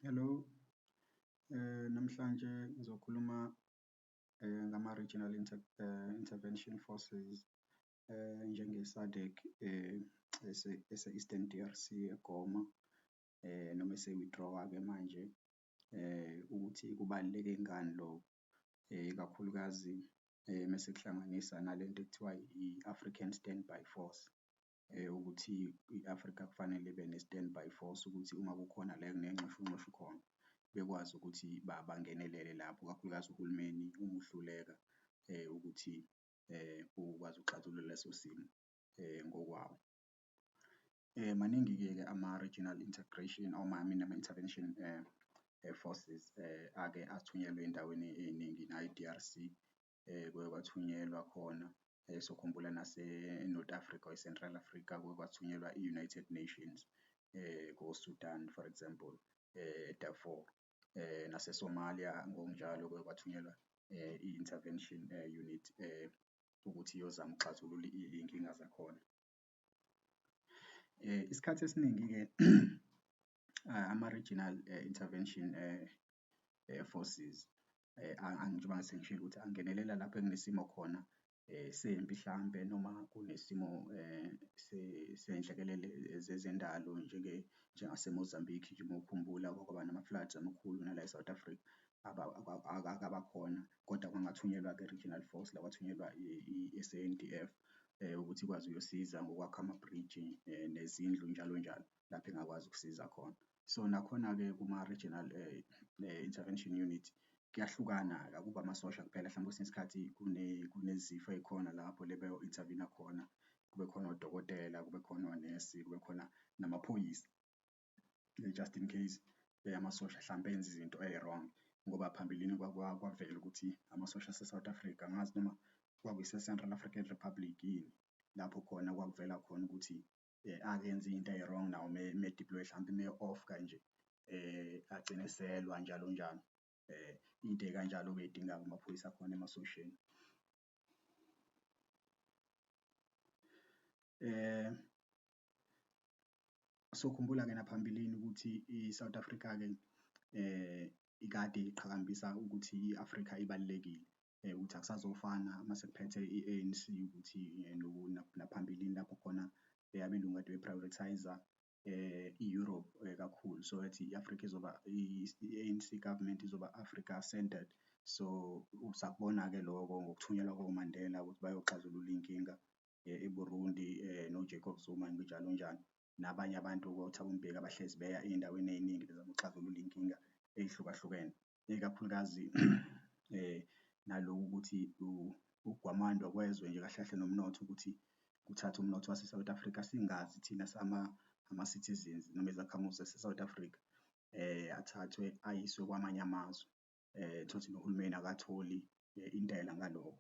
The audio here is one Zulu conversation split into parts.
Hello, namhlanje ngizokhuluma ngama-Regional Intervention Forces njenge-SADC ese-Eastern DRC eGoma noma ese-withdraw-ke manje ukuthi kubaluleke ngani lokho ikakhulukazi mese kuhlanganisa nalento ekuthiwa i-African Standby Force ukuthi i-Afrika kufanele ibe ne-standby force ukuthi uma kukhona la ekunengxushunxushu khona bekwazi ukuthi bangenelele lapho, kakhulukazi uhulumeni uma uhluleka ukuthi ukwazi ukuxazulula leso simo ngokwawo. Maningi-ke ama-regional integration ama-intervention forces ake athunyelwe ey'ndaweni ey'ningi nayo i-D_R_C kuye kwathunyelwa khona sokhumbula nase-North Africa or e-Central Africa kuke kwathunyelwa i-United Nations ko-Sudan for example, Darfur nase-Somalia ngokunjalo kuke kwathunyelwa i-intervention unit ukuthi iyozama ukuxazulula iy'nkinga zakhona. Isikhathi esiningi-ke ama-regional intervention forces njengoba sengishilo ukuthi angenelela lapho ekunesimo khona sempi hlampe noma kunesimo sey'nhlekelele zezendalo njengase-Mozambique nje mawukhumbula kwaba nama-floods amakhulu nala e-South Africa akabakhona kodwa kwangathunyelwa-ke regional force la kwathunyelwa i-SANDF ukuthi ikwazi ukuyosiza ngokwakha ama-bridge nezindlu njalo njalo lapho engakwazi ukusiza khona. So nakhona-ke kuma-regional intervention unit kuyahlukana-ke akubi amasosha kuphela hlampe kwesinye isikhathi kunezifo ey'khona lapho le beyo-intervene-a khona, kube khona odokotela, kube khona onesi, kube khona namaphoyisa just in case amasosha hlampe enza izinto ey'-wrong ngoba phambilini kwavela ukuthi amasosha ase-South Africa angazi noma kwakuyise-Central African Republic yini lapho khona kwakuvela khona ukuthi akenze into ey'-wrong nawo me-deploy hlampe me-off kanje agcine eselwa njalo njalo into ey'kanjalo-ke ey'dingayo amaphoyisa akhona emasosheni. Sokhumbula-ke naphambilini ukuthi i-South Africa-ke ikade iqhakambisa ukuthi i-Afrika ibalulekile ukuthi akusazofana mase kuphethe i-ANC ukuthi naphambilini lapho khona abelungu kade be-prioritise-a i-Europe kakhulu so ethi i-Afrika izoba i-ANC government izoba Africa-centered. So sakubona-ke loko ngokuthunyelwa koMandela ukuthi bayoxazulula iy'nkinga eBurundi no-Jacob Zuma njalo njalo nabanye abantu oThabo Mbeki abahlezi beya ey'ndaweni ey'ningi bezama ukuxazulula iy'nkinga ey'hlukahlukene ikakhulukazi naloku ukuthi ukugwamandwa kwezwe nje kahle kahle nomnotho ukuthi kuthathe umnotho wase-South Africa singazi thina ama-citizens noma izakhamuzi zase-South Africa athathwe ayiswe kwamanye amazwe tholukuthi nohulumeni akatholi intela ngaloko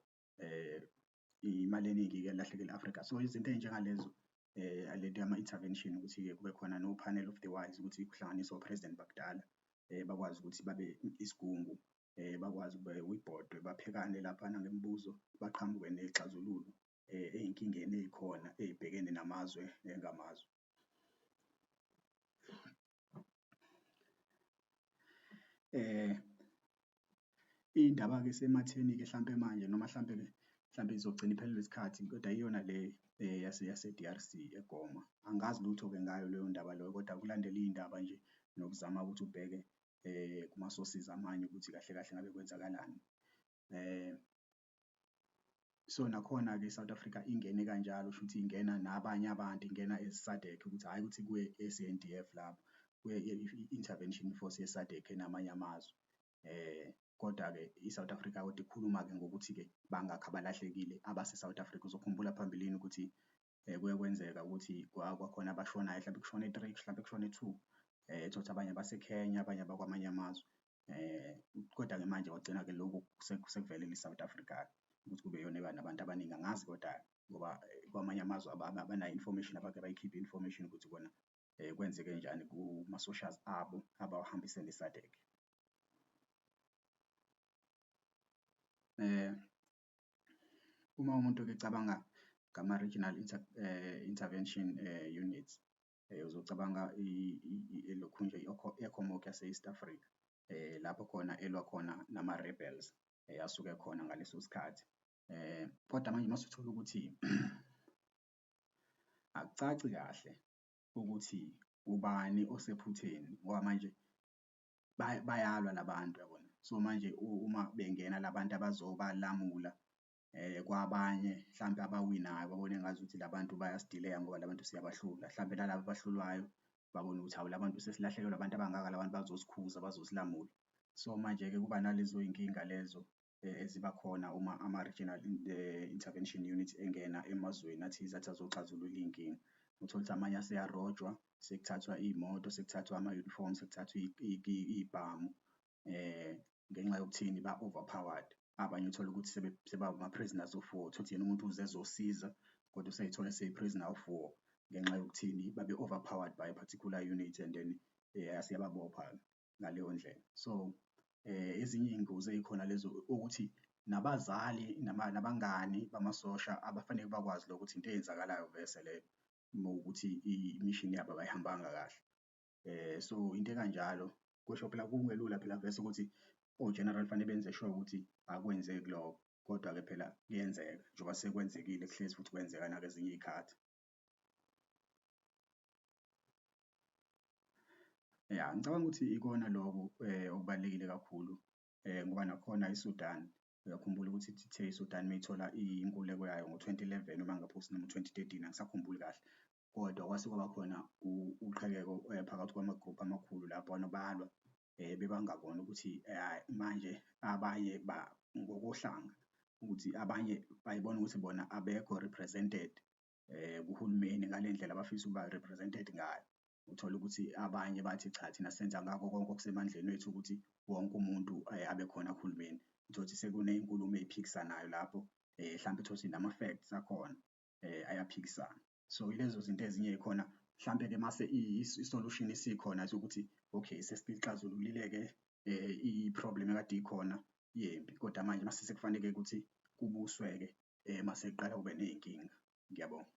imali eningi-ke ilahlekela e-Afrika. So izinto ey'njengalezo lento yama-intervention ukuthi-ke kube khona no-panel of the wise ukuthi kuhlanganiswe o-president bakudala bakwazi ukuthi babe isigungu bakwazi ibhodwe baphekane laphana ngemibuzo baqhamuke ney'xazululo ey'nkingeni ey'khona ey'bhekene namazwe ngamazwe. Iy'ndaba-ke sematheni-ke hlampe manje noma hlampe izogcina iphelelwe isikhathi kodwa iyona le yase-D_R_C eGoma. Angazi lutho-ke ngayo leyo ndaba leyo kodwa kulandela iy'ndaba nje nokuzama ukuthi ubheke kuma-sources amanye ukuthi kahle kahle ngabe kwenzakalani. So nakhona-ke i-South Africa ingene kanjalo shuthi ingena nabanye abantu ingena as SADC ukuthi hhayi ukuthi kuye e-SANDF lapho kuye i-intervention force ye-SADC enamanye amazwe. Kodwa-ke i-South Africa kodwa ikhuluma-ke ngokuthi-ke bangakhi abalahlekile abase-South Africa. Uzokhumbula phambilini ukuthi kuye kwenzeka ukuthi kwakhona abashonayo hlampe kushone 3 hlampe kushone 2 tholukuthi abanye baseKenya abanye bakwamanye amazwe kodwa-ke manje kwagcina-ke lokhu sekuvelele i-South Africa ukuthi kube yona eba nabantu abaningi angazi kodwa ngoba kwamanye amazwe abanayo information abake bayikhiphe information ukuthi kona kwenzeke njani kuma-socials abo abawahambise ne-SADC. Uma umuntu-ke ecabanga ngama-regional intervention units uzocabanga lokhu nje i-ECOMOG yase-East Africa, lapho khona elwa khona nama-rebels asuke khona ngaleso sikhathi. Kodwa manje masuthola ukuthi akucaci kahle ukuthi ubani osephutheni ngoba manje bayalwa labantu yabona. So manje uma bengena labantu abazobalamula kwabanye mhlampe abawinayo babone ngazuthi labantu bayasidileya ngoba labantu siyabahlula. Hlampe nalaba abahlulwayo babone ukuthi hawu labantu sesilahlekelwe abantu abangaka, labantu bazosikhuza bazosilamula. So manje-ke kuba nalezo y'nkinga lezo eziba khona uma ama-regional intervention unit engena emazweni athize athi azoxazulula iy'nkinga. Uthole ukuthi amanye aseyarojwa, sekuthathwa iy'moto, sekuthathwa ama-uniform, sekuthathwa iy'bhamu ngenxa yokuthini ba-overpowered. Abanye uthole ukuthi sebama-prisoners of war, uthole ukuthi yena umuntu uze ezosiza kodwa usey'thola eseyi-prisoner of war ngenxa yokuthini babe-overpowered by a particular unit and then yaseyababopha ngaleyo ndlela. So ezinye iy'ngozi ey'khona lezo ukuthi nabazali nabangani bamasosha abafanele bakwazi lokho ukuthi into eyenzakalayo vese leyo mawukuthi imishini yabo abayihambanga kahle. So into ekanjalo kusho phela kungelula phela vese ukuthi o-general fanele benze sure ukuthi akwenzeki lokho, kodwa-ke phela kuyenzeka njengoba sekwenzekile kuhlezi futhi kwenzeka nakwezinye iy'khathi. Ya, ngicabanga ukuthi ikona loko okubalulekile kakhulu ngoba nakhona iSudan, uyakhumbula ukuthi ithe iSudan mayithola inkululeko yayo ngo-2011 noma ngaphosi noma 2013 angisakhumbuli kahle, kodwa kwase kwaba khona uqhekeko phakathi kwama-group amakhulu lapho abantu balwa bebangaboni ukuthi manje abanye ngokohlanga ukuthi abanye bayibona ukuthi bona abekho represented kuhulumeni ngale ndlela abafisa ukuba represented ngayo. Uthole ukuthi abanye bathi cha thina senza ngako konke okusemandleni wethu ukuthi wonke umuntu abe khona kuhulumeni. Uthole ukuthi sekuney'nkulumo ey'phikisanayo lapho hlampe uthole ukuthi nama-facts akhona ayaphikisana. So ilezo zinto ezinye ey'khona hlampe-ke mase i-solution isikhona ukuthi okay sesixazululile-ke i-problem ekade ikhona yempi, kodwa manje mase sekufanele ukuthi kubuswe-ke mase kuqala kube ney'nkinga. Ngiyabonga.